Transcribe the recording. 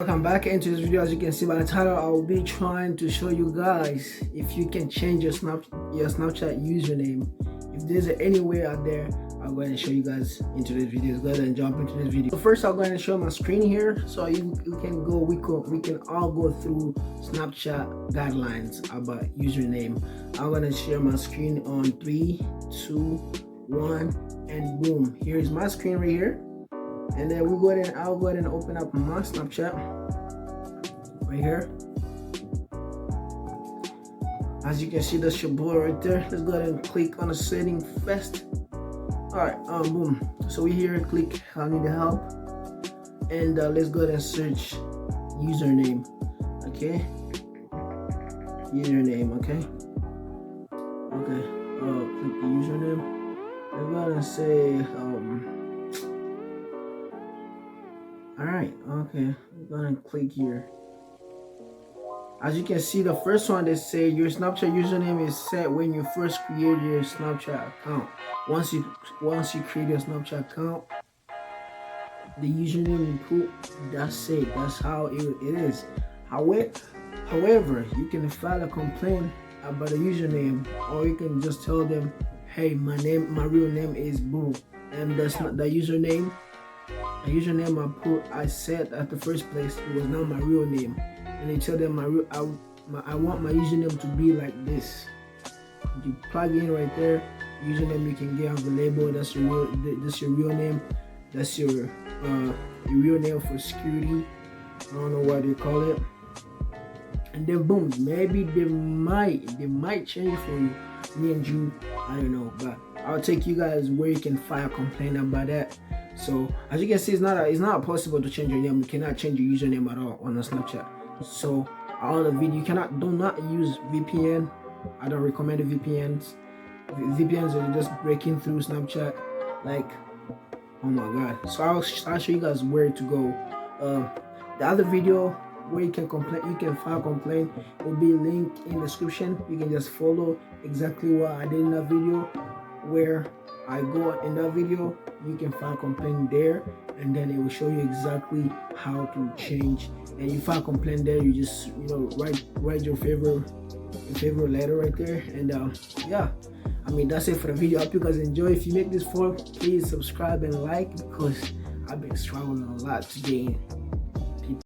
Welcome back into this video. As you can see by the title, I will be trying to show you guys if you can change your Snapchat username. If there's any way out there, I'm going to show you guys into this video. Go ahead and jump into this video. So first, I'm going to show my screen here, so you can go. We can all go through Snapchat guidelines about username. I'm going to share my screen on 3, 2, 1, and boom. Here's my screen right here. And then I'll go ahead and open up my Snapchat right here. As you can see, that's your boy right there. Let's go ahead and click on the setting first. Alright, boom. So we here, click I need help. And let's go ahead and search username. Okay. Username, okay. Okay. Click the username. Let's go ahead and say alright, okay, I'm gonna click here. As you can see, the first one, they say your Snapchat username is set when you first create your Snapchat account. Once you create your Snapchat account, the username you put, that's it. That's how it is. However, you can file a complaint about a username, or you can just tell them, hey, my real name is Boo, and that's not the username. The username I set at the first place, it was not my real name, and they tell them I want my username to be like this. You plug in right there, username you can get on the label. That's your real name. That's your real name for security. I don't know what they call it. And then boom, maybe they might change it for you. Me and you, I don't know, but I'll take you guys where you can file a complaint about that. So as you can see, it's not possible to change your name. You cannot change your username at all on the Snapchat. So all the video, do not use VPN. I don't recommend the VPNs. VPNs are just breaking through Snapchat. Like, oh my god. So I'll show you guys where to go. The other video where you can file a complaint will be linked in the description. You can just follow exactly what I did in that video. Where I go in that video, you can file a complaint there, and then it will show you exactly how to change. And you file a complaint there, you just write your favorite letter right there, and yeah, I mean that's it for the video. I hope you guys enjoy. If you make this far, please subscribe and like, because I've been struggling a lot today